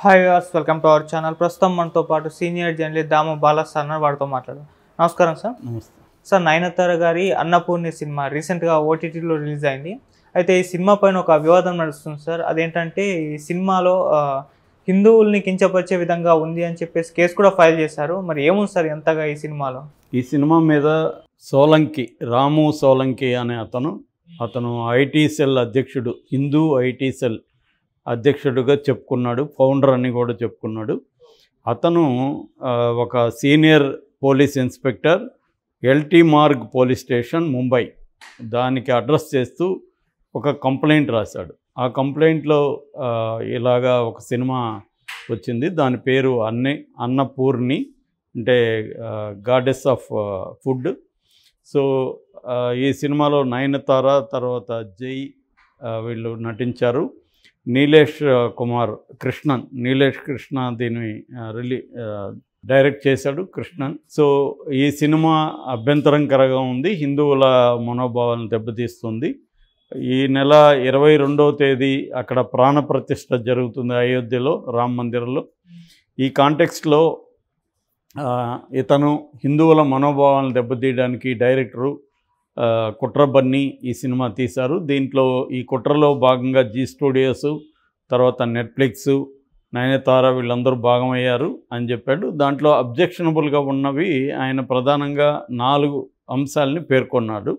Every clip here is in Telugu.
Hi viewers, welcome to our channel. ప్రస్తుతం మనతో పాటు సీనియర్ జర్నలిస్ట్ దాము బాలా సార్ వారితో మాట్లాడదాం. నమస్కారం సార్. నమస్తే సార్, నయనతార గారి అన్నపూర్ణి సినిమా రీసెంట్గా ఓటీటీలో రిలీజ్ అయింది. అయితే ఈ సినిమా పైన ఒక వివాదం నడుస్తుంది సార్. అదేంటంటే ఈ సినిమాలో హిందువుల్ని కించపరిచే విధంగా ఉంది అని చెప్పేసి కేసు కూడా ఫైల్ చేశారు. మరి ఏముంది సార్ ఎంతగా ఈ సినిమాలో? ఈ సినిమా మీద సోలంకి, రాము సోలంకి అనే అతను ఐటీ సెల్ అధ్యక్షుడు, హిందూ ఐటీ సెల్ అధ్యక్షుడిగా చెప్పుకున్నాడు, ఫౌండర్ అని కూడా చెప్పుకున్నాడు. అతను ఒక senior police inspector, LT Marg police station Mumbai, దానికి అడ్రస్ చేస్తూ ఒక కంప్లైంట్ రాశాడు. ఆ కంప్లైంట్లో ఇలాగా ఒక సినిమా వచ్చింది, దాని పేరు అన్నపూర్ణి, అంటే గాడెస్ ఆఫ్ ఫుడ్. సో ఈ సినిమాలో నయనతార, తర్వాత జై వీళ్ళు నటించారు. నీలేష్ కృష్ణ దీన్ని డైరెక్ట్ చేశాడు, కృష్ణన్. సో ఈ సినిమా అభ్యంతరకరంగా ఉంది, హిందువుల మనోభావాలను దెబ్బతీస్తుంది. ఈ నెల 22వ తేదీ అక్కడ ప్రాణప్రతిష్ఠ జరుగుతుంది అయోధ్యలో, రామ మందిరంలో. ఈ కాంటెక్స్ట్లో ఇతను హిందువుల మనోభావాలను దెబ్బతీయడానికి డైరెక్టరు కుట్ర బన్నీ ఈ సినిమా తీశారు. దీంట్లో ఈ కుట్రలో భాగంగా జీ స్టూడియోస్, తర్వాత నెట్ఫ్లిక్స్, నయనతార వీళ్ళందరూ భాగమయ్యారు అని చెప్పాడు. దాంట్లో అబ్జెక్షనబుల్గా ఉన్నవి ఆయన ప్రధానంగా 4 అంశాలని పేర్కొన్నాడు.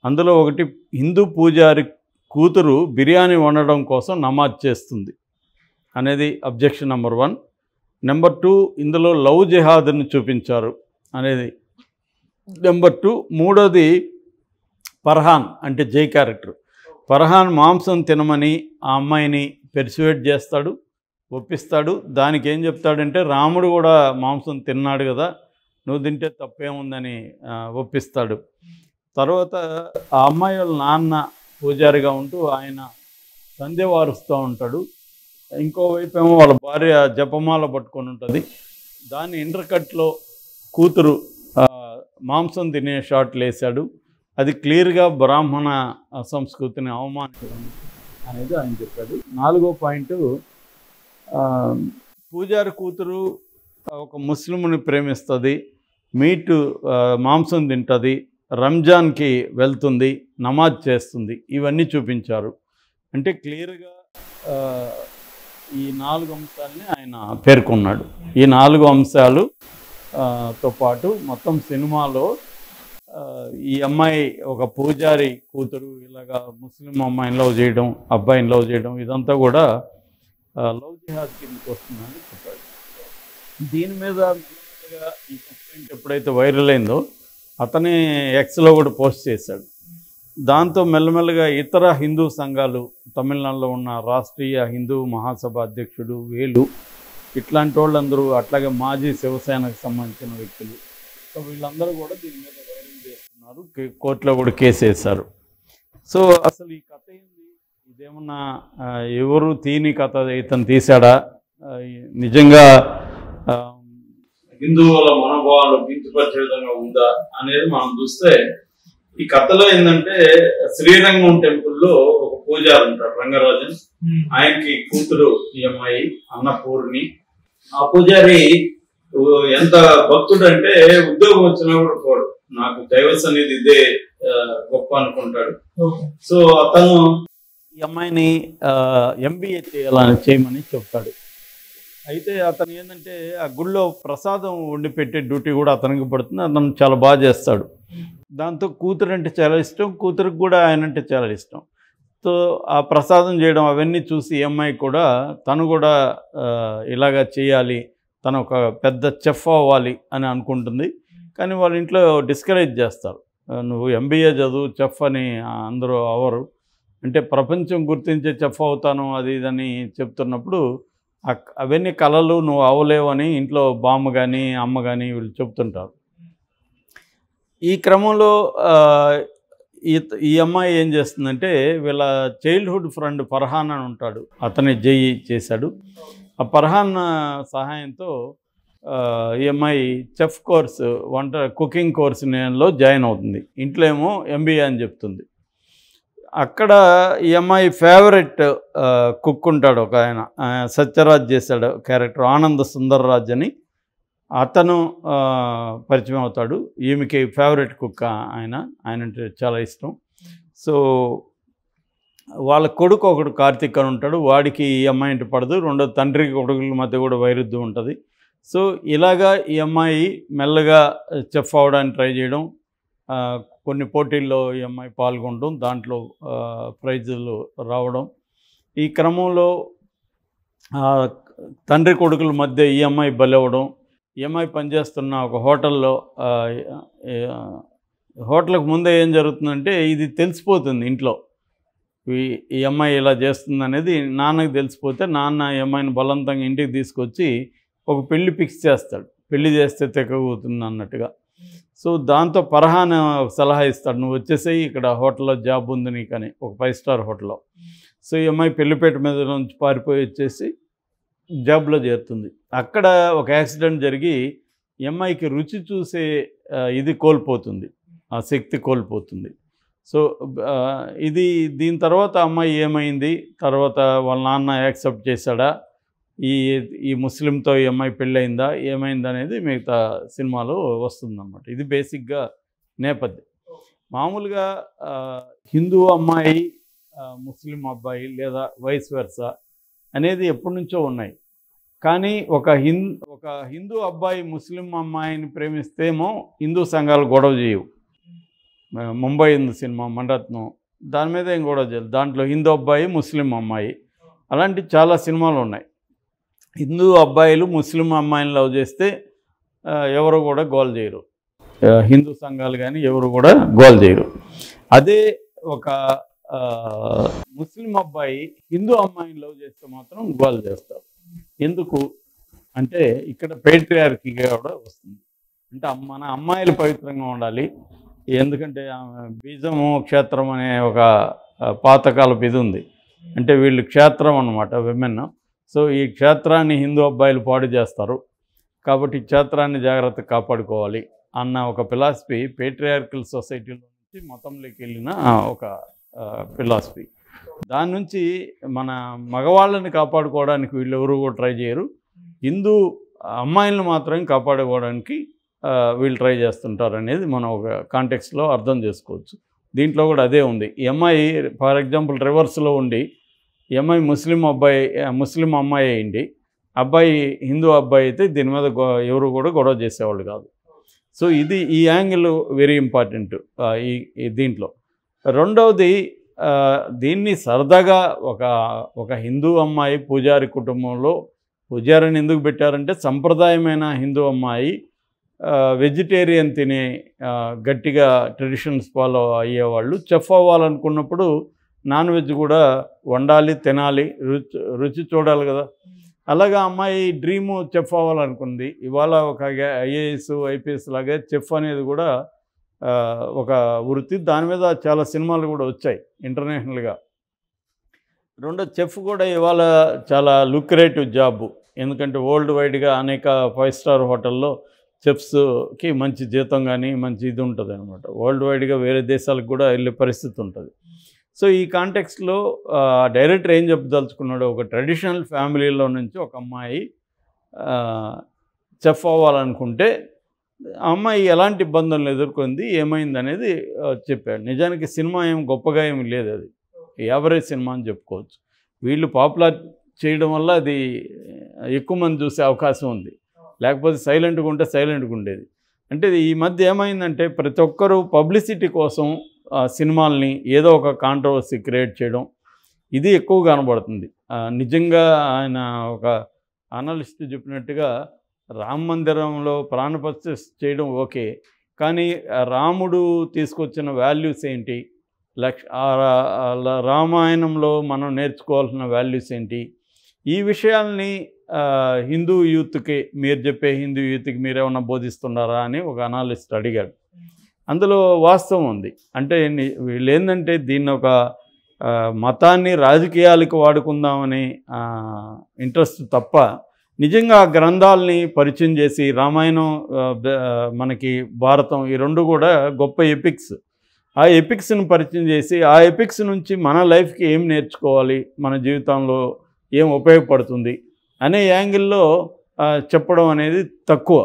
అందులో ఒకటి, హిందూ పూజారి కూతురు బిర్యానీ వండడం కోసం నమాజ్ చేస్తుంది అనేది అబ్జెక్షన్ నెంబర్ 1. నెంబర్ 2, ఇందులో లవ్ జిహాద్ని చూపించారు అనేది నెంబర్ 2. మూడోది, ఫర్హాన్ అంటే జై క్యారెక్టర్, ఫర్హాన్ మాంసం తినమని ఆ అమ్మాయిని పెర్సువేట్ చేస్తాడు, ఒప్పిస్తాడు. దానికి ఏం చెప్తాడంటే, రాముడు కూడా మాంసం తిన్నాడు కదా, నువ్వు తింటే తప్పేముందని ఒప్పిస్తాడు. తర్వాత ఆ అమ్మాయి వాళ్ళ నాన్న పూజారిగా ఉంటూ ఆయన సంధ్య వారుస్తూ ఉంటాడు. ఇంకోవైపు ఏమో వాళ్ళ భార్య జపమాల పట్టుకొని ఉంటుంది. దాని ఇంటర్కట్లో కూతురు మాంసం తినే షాట్లు వేశాడు. అది క్లియర్గా బ్రాహ్మణ సంస్కృతిని అవమానించడం అనేది ఆయన చెప్పాడు. 4వ పాయింట్, పూజారి కూతురు ఒక ముస్లింని ప్రేమిస్తుంది, మాంసం తింటుంది, రంజాన్కి వెళ్తుంది, నమాజ్ చేస్తుంది, ఇవన్నీ చూపించారు. అంటే క్లియర్గా ఈ 4 అంశాలని ఆయన పేర్కొన్నాడు. ఈ 4 అంశాలతో పాటు మొత్తం సినిమాలో ఈ అమ్మాయి ఒక పూజారి కూతురు ఇలాగా ముస్లిం అమ్మాయిని లవ్ చేయడం, అబ్బాయిని లవ్ చేయడం, ఇదంతా కూడా లవ్ జిహాద్ కిందకి వస్తుందని చెప్పాడు. దీని మీద ఈ కంప్లైంట్ ఎప్పుడైతే వైరల్ అయిందో అతనే ఎక్స్లో కూడా పోస్ట్ చేశాడు. దాంతో మెల్లమెల్లగా ఇతర హిందూ సంఘాలు, తమిళనాడులో ఉన్న రాష్ట్రీయ హిందూ మహాసభ అధ్యక్షుడు వేలు, ఇట్లాంటి వాళ్ళందరూ, అట్లాగే మాజీ శివసేనకు సంబంధించిన వ్యక్తులు, సో వీళ్ళందరూ కూడా దీని మీద వైరల్ చేస్తున్నారు, కోర్టులో కూడా కేసు వేశారు. సో అసలు ఈ కథ ఏంది, ఇదేమన్నా ఎవరు తీని కథ ఇతను తీశాడా, నిజంగా హిందువుల మనోభావాలు కించపరిచే విధంగా ఉందా అనేది మనం చూస్తే, ఈ కథలో ఏంటంటే శ్రీరంగం టెంపుల్లో ఒక పూజారి ఉంటాడు, రంగరాజన్. ఆయనకి కూతురు ఈ అమ్మాయి అన్నపూర్ణి. ఆ పూజారి ఎంత భక్తుడు అంటే ఉద్యోగం వచ్చినా కూడా పోడు, నాకు దైవ సన్నిధి ఇదే గొప్ప అనుకుంటాడు. సో అతను ఈ అమ్మాయిని MBA చేయమని చెప్తాడు. అయితే అతను ఏంటంటే ఆ గుళ్ళో ప్రసాదం వండి పెట్టే డ్యూటీ కూడా అతనికి పడుతుంది. అతను చాలా బాగా చేస్తాడు. దాంతో కూతురు అంటే చాలా ఇష్టం, కూతురికి కూడా ఆయన అంటే చాలా ఇష్టం. సో ఆ ప్రసాదం చేయడం అవన్నీ చూసి ఈ అమ్మాయి కూడా తను కూడా ఇలాగా చేయాలి, తను ఒక పెద్ద చెఫ్ అవ్వాలి అని అనుకుంటుంది. కానీ వాళ్ళ ఇంట్లో డిస్కరేజ్ చేస్తారు, నువ్వు MBA చదువు, చెఫ్ అని అందరూ అవరు, అంటే ప్రపంచం గుర్తించే చెఫ్ అవుతాను అది ఇదని చెప్తున్నప్పుడు అవన్నీ కళలు, నువ్వు అవ్వలేవు అని ఇంట్లో బామ్మ కానీ అమ్మ కానీ వీళ్ళు చెప్తుంటారు. ఈ క్రమంలో ఈ అమ్మాయి ఏం చేస్తుందంటే, వీళ్ళ చైల్డ్హుడ్ ఫ్రెండ్ ఫర్హాన్ అని ఉంటాడు, అతని జై చేశాడు. ఆ ఫర్హాన్ సహాయంతో ఈ అమ్మాయి చెఫ్ కోర్సు, కుకింగ్ కోర్సులో జాయిన్ అవుతుంది. ఇంట్లో ఏమో MBA అని చెప్తుంది. అక్కడ ఈ అమ్మాయి ఫేవరెట్ కుక్ ఉంటాడు ఒక ఆయన, సత్యరాజ్ చేశాడు క్యారెక్టర్, ఆనంద సుందర్రాజ్ అని. అతను పరిచయం అవుతాడు. ఈమెకి ఫేవరెట్ కుక్ ఆయన అంటే చాలా ఇష్టం. సో వాళ్ళ కొడుకు ఒకడు కార్తీక్ అని ఉంటాడు, వాడికి ఈ అమ్మాయి అంటే పడదు. రెండో తండ్రి కొడుకుల మధ్య కూడా వైరుధ్యం ఉంటుంది. సో ఇలాగా ఈ అమ్మాయి మెల్లగా చెఫ్ అవ్వడానికి ట్రై చేయడం, కొన్ని పోటీల్లో ఈ అమ్మాయి పాల్గొనడం, దాంట్లో ప్రైజులు రావడం. ఈ క్రమంలో తండ్రి కొడుకుల మధ్య ఈ అమ్మాయి బలవడం. ఈ అమ్మాయి పనిచేస్తున్న ఒక హోటల్లో, హోటల్కి ముందే ఏం జరుగుతుందంటే ఇది తెలిసిపోతుంది ఇంట్లో, ఈ అమ్మాయి ఇలా చేస్తుంది అనేది నాన్నకి తెలిసిపోతే నాన్న ఈ అమ్మాయిని బలవంతంగా ఇంటికి తీసుకొచ్చి ఒక పెళ్లి ఫిక్స్ చేస్తాడు. పెళ్లి చేస్తే తెగవుతుంది అన్నట్టుగా. సో దాంతో ఫర్హాన్ ఒక సలహా ఇస్తాడు, నువ్వు వచ్చేసేయి, ఇక్కడ హోటల్లో జాబ్ ఉంది నీకని, ఒక 5 స్టార్ హోటల్లో. సో ఈ అమ్మాయి పెళ్లిపేట మీద నుంచి పారిపోయి వచ్చేసి జాబ్లో చేరుతుంది. అక్కడ ఒక యాక్సిడెంట్ జరిగి ఈ అమ్మాయికి రుచి చూసే ఇది కోల్పోతుంది, ఆ శక్తి కోల్పోతుంది. సో దీని తర్వాత అమ్మాయి ఏమైంది, తర్వాత వాళ్ళ నాన్న యాక్సెప్ట్ చేశాడా, ఈ ముస్లింతో ఈ అమ్మాయి పెళ్ళయిందా, ఏమైంది అనేది మిగతా సినిమాలో వస్తుందన్నమాట. ఇది బేసిక్గా నేపథ్యం. మామూలుగా హిందూ అమ్మాయి ముస్లిం అబ్బాయి లేదా వైస్ వెర్సా అనేది ఎప్పటి నుంచో ఉన్నాయి. కానీ ఒక హిందూ అబ్బాయి ముస్లిం అమ్మాయిని ప్రేమిస్తేమో హిందూ సంఘాలు గొడవ చేయవు. ముంబై హిందూ సినిమా మణరత్నం, దాని మీద ఏం గొడవ చేయదు. దాంట్లో హిందూ అబ్బాయి ముస్లిం అమ్మాయి, అలాంటి చాలా సినిమాలు ఉన్నాయి. హిందూ అబ్బాయిలు ముస్లిం అమ్మాయిని లవ్ చేస్తే ఎవరు కూడా గోల్ చేయరు, హిందూ సంఘాలు కానీ ఎవరు కూడా గోల్ చేయరు. అదే ఒక ముస్లిం అబ్బాయి హిందూ అమ్మాయిని లవ్ చేస్తే మాత్రం గోల్ చేస్తారు. ఎందుకు అంటే ఇక్కడ పేట్రియార్కీగా కూడా వస్తుంది. అంటే మన అమ్మాయిలు పవిత్రంగా ఉండాలి, ఎందుకంటే బీజము క్షేత్రం అనే ఒక పాతకాలపు ఇది ఉంది. అంటే వీళ్ళు క్షేత్రం అన్నమాట, విమెన్. సో ఈ క్షేత్రాన్ని హిందూ అబ్బాయిలు పాడు చేస్తారు, కాబట్టి క్షేత్రాన్ని జాగ్రత్తగా కాపాడుకోవాలి అన్న ఒక ఫిలాసఫీ పేట్రియార్కల్ సొసైటీలో నుంచి మతంలోకి వెళ్ళిన ఒక ఫిలాసఫీ. దాని నుంచి మన మగవాళ్ళని కాపాడుకోవడానికి వీళ్ళు ఎవరు కూడా ట్రై చేయరు, హిందూ అమ్మాయిలను మాత్రం కాపాడుకోవడానికి వీళ్ళు ట్రై చేస్తుంటారు అనేది మనం ఒక కాంటెక్స్లో అర్థం చేసుకోవచ్చు. దీంట్లో కూడా అదే ఉంది. ఈ అమ్మాయి ఫర్ ఎగ్జాంపుల్ రివర్స్లో ఉండి ఈ అమ్మాయి ముస్లిం అమ్మాయి అయింది, అబ్బాయి హిందూ అబ్బాయి అయితే దీని మీద ఎవరు కూడా గొడవ చేసేవాళ్ళు కాదు. సో ఈ యాంగిల్ వెరీ ఇంపార్టెంట్ దీంట్లో. రెండవది, దీన్ని సరదాగా ఒక హిందూ అమ్మాయి పూజారి కుటుంబంలో, పూజారిని ఎందుకు పెట్టారంటే సంప్రదాయమైన హిందూ అమ్మాయి వెజిటేరియన్ తినే గట్టిగా ట్రెడిషన్స్ ఫాలో అయ్యేవాళ్ళు చెఫ్ అవ్వాలనుకున్నప్పుడు నాన్ వెజ్ కూడా వండాలి, తినాలి, రుచి చూడాలి కదా. అలాగా అమ్మాయి డ్రీము చెఫ్ అవ్వాలనుకుంది. ఇవాళ ఒక ఐఏఎస్ ఐపీఎస్ లాగే చెఫ్ అనేది కూడా ఒక వృత్తి. దాని మీద చాలా సినిమాలు కూడా వచ్చాయి ఇంటర్నేషనల్గా. రెండో చెఫ్ కూడా ఇవాళ చాలా లుక్రేటివ్ జాబ్, ఎందుకంటే వరల్డ్ వైడ్గా అనేక 5 స్టార్ హోటల్లో చెఫ్స్కి మంచి జీతం కానీ మంచి ఇది ఉంటుంది అనమాట. వరల్డ్ వైడ్గా వేరే దేశాలకు కూడా వెళ్ళే పరిస్థితి ఉంటుంది. సో ఈ కాంటెక్స్ట్లో డైరెక్టర్ ఏం చెప్పదలుచుకున్నాడు, ఒక ట్రెడిషనల్ ఫ్యామిలీలో నుంచి ఒక అమ్మాయి చెఫ్ అవ్వాలనుకుంటే ఆ అమ్మాయి ఎలాంటి ఇబ్బందులను ఎదుర్కొంది, ఏమైంది అనేది చెప్పాడు. నిజానికి సినిమా ఏం గొప్పగా ఏమి లేదు, అది యావరేజ్ సినిమా అని చెప్పుకోవచ్చు. వీళ్ళు పాపులర్ చేయడం వల్ల అది ఎక్కువ మంది చూసే అవకాశం ఉంది, లేకపోతే సైలెంట్గా ఉంటే సైలెంట్గా ఉండేది. అంటే ఈ మధ్య ఏమైందంటే ప్రతి ఒక్కరూ పబ్లిసిటీ కోసం సినిమాల్ని ఏదో ఒక కాంట్రవర్సీ క్రియేట్ చేయడం, ఇది ఎక్కువ కనబడుతుంది. నిజంగా ఆయన ఒక అనలిస్ట్ చెప్పినట్టుగా రామ మందిరంలో ప్రాణప్రతిష్ఠ చేయడం ఓకే, కానీ రాముడు తీసుకొచ్చిన వాల్యూస్ ఏంటి, రామాయణంలో మనం నేర్చుకోవాల్సిన వాల్యూస్ ఏంటి, ఈ విషయాల్ని హిందూ యూత్కి మీరు చెప్పే హిందూ యూత్కి మీరేమన్నా బోధిస్తున్నారా అని ఒక అనాలిస్ట్ అడిగాడు. అందులో వాస్తవం ఉంది. అంటే వీళ్ళు ఏంటంటే దీన్ని ఒక మతాన్ని రాజకీయాలకు వాడుకుందామని ఇంట్రెస్ట్ తప్ప, నిజంగా ఆ గ్రంథాలని పరిచయం చేసి రామాయణం మనకి భారతం ఈ రెండు కూడా గొప్ప ఎపిక్స్. ఆ ఎపిక్స్ని పరిచయం చేసి ఆ ఎపిక్స్ నుంచి మన లైఫ్కి ఏం నేర్చుకోవాలి, మన జీవితంలో ఏం ఉపయోగపడుతుంది అనే యాంగిల్లో చెప్పడం అనేది తక్కువ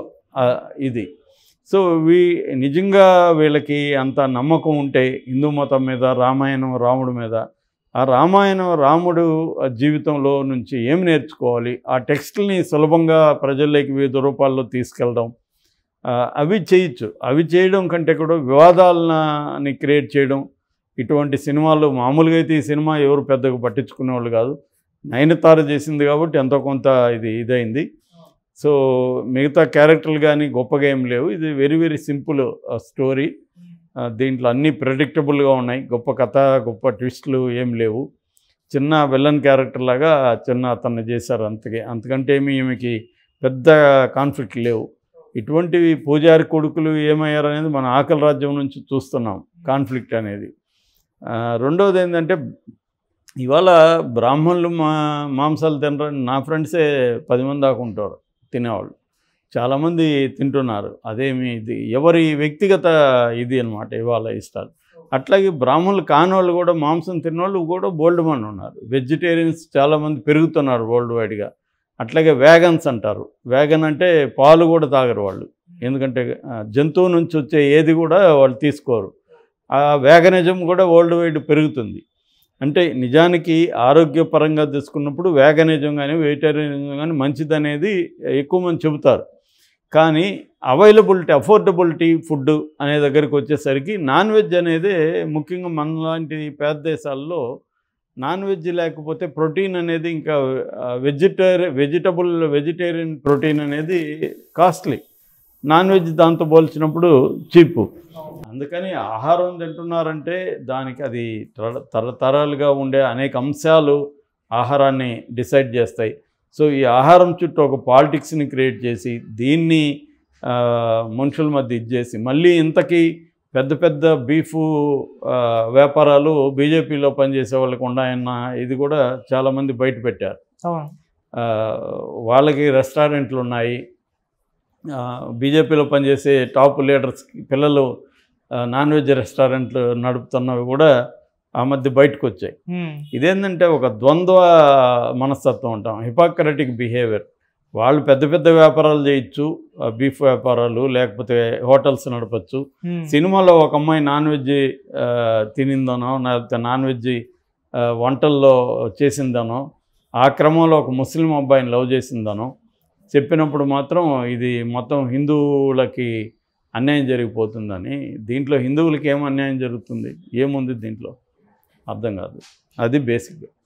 ఇది. సో నిజంగా వీళ్ళకి అంత నమ్మకం ఉంటే హిందూ మతం మీద, రామాయణం రాముడి మీద, ఆ రామాయణం రాముడు జీవితంలో నుంచి ఏం నేర్చుకోవాలి, ఆ టెక్స్ట్ని సులభంగా ప్రజల్లోకి వివిధ రూపాల్లో తీసుకెళ్ళడం, అవి చేయొచ్చు. అవి చేయడం కంటే కూడా వివాదాలని క్రియేట్ చేయడం, ఇటువంటి సినిమాలు మామూలుగా అయితే ఈ సినిమా ఎవరు పెద్దగా పట్టించుకునేవాళ్ళు కాదు. నయనతార చేసింది కాబట్టి ఎంతో కొంత ఇదైంది. సో మిగతా క్యారెక్టర్లు కానీ గొప్పగా ఏం లేవు. ఇది వెరీ వెరీ సింపుల్ స్టోరీ. దీంట్లో అన్నీ ప్రెడిక్టబుల్గా ఉన్నాయి. గొప్ప కథ, గొప్ప ట్విస్టులు ఏం లేవు. చిన్న విలన్ క్యారెక్టర్ లాగా అతన్ని చేశారు, అంతకంటే ఈమెకి పెద్ద కాన్ఫ్లిక్ట్ లేవు. ఇటువంటివి పూజారి కొడుకులు ఏమయ్యారు అనేది మన ఆకలి రాజ్యం నుంచి చూస్తున్నాం కాన్ఫ్లిక్ట్ అనేది. రెండవది ఏంటంటే ఇవాళ బ్రాహ్మణులు మాంసాలు తినరని నా ఫ్రెండ్సే 10 మంది దాకా ఉంటారు తినేవాళ్ళు. చాలామంది తింటున్నారు. అదేమి ఇది ఎవరి వ్యక్తిగత ఇది అనమాట ఇవాళ ఇష్టాలు. అట్లాగే బ్రాహ్మణులు కానివాళ్ళు కూడా, మాంసం తిన్నవాళ్ళు కూడా బోల్డ్ మంది ఉన్నారు. వెజిటేరియన్స్ చాలామంది పెరుగుతున్నారు వరల్డ్ వైడ్గా. అట్లాగే వ్యాగన్స్ అంటారు. వ్యాగన్ అంటే పాలు కూడా తాగరు వాళ్ళు, ఎందుకంటే జంతువు నుంచి వచ్చే ఏది కూడా వాళ్ళు తీసుకోరు. ఆ వ్యాగనిజం కూడా వరల్డ్ వైడ్ పెరుగుతుంది. అంటే నిజానికి ఆరోగ్యపరంగా తీసుకున్నప్పుడు వ్యాగనిజం కానీ వెజిటేరియనిజం కానీ మంచిదనేది ఎక్కువ మంది చెబుతారు. కానీ అఫోర్డబిలిటీ ఫుడ్ అనే దగ్గరికి వచ్చేసరికి నాన్ వెజ్ అనేది ముఖ్యంగా మనలాంటి పేద దేశాల్లో నాన్ వెజ్ లేకపోతే ప్రోటీన్ అనేది ఇంకా వెజిటేరియన్ ప్రోటీన్ అనేది కాస్ట్లీ, నాన్ వెజ్ దాంతో పోల్చినప్పుడు చీపు. అందుకని ఆహారం తింటున్నారంటే దానికి అది తరతరాలుగా ఉండే అనేక అంశాలు ఆహారాన్ని డిసైడ్ చేస్తాయి. సో ఈ ఆహారం చుట్టూ ఒక పాలిటిక్స్ని క్రియేట్ చేసి దీన్ని మనుషుల మధ్య ఇచ్చేసి మళ్ళీ ఇంతకీ పెద్ద పెద్ద బీఫ్ వ్యాపారాలు బీజేపీలో పనిచేసే వాళ్ళకి ఉన్నాయన్న ఇది కూడా చాలామంది బయట పెట్టారు. వాళ్ళకి రెస్టారెంట్లు ఉన్నాయి. బీజేపీలో పనిచేసే టాప్ లీడర్స్కి పిల్లలు నాన్ వెజ్ రెస్టారెంట్లు నడుపుతున్నవి కూడా ఆ మధ్య బయటకు వచ్చాయి. ఇదేంటంటే ఒక ద్వంద్వ మనస్తత్వం అంటాం, హిపోక్రటిక్ బిహేవియర్. వాళ్ళు పెద్ద పెద్ద వ్యాపారాలు చేయొచ్చు, బీఫ్ వ్యాపారాలు, లేకపోతే హోటల్స్ నడపచ్చు. సినిమాలో ఒక అమ్మాయి నాన్ వెజ్ తినిందనో, లేకపోతే నాన్ వెజ్ వంటల్లో చేసిందనో, ఆ క్రమంలో ఒక ముస్లిం అబ్బాయిని లవ్ చేసిందనో చెప్పినప్పుడు మాత్రం ఇది మొత్తం హిందువులకి అన్యాయం జరిగిపోతుందని. దీంట్లో హిందువులకి ఏం అన్యాయం జరుగుతుంది, ఏముంది దీంట్లో అర్థం కాదు. అది బేసిక్గా.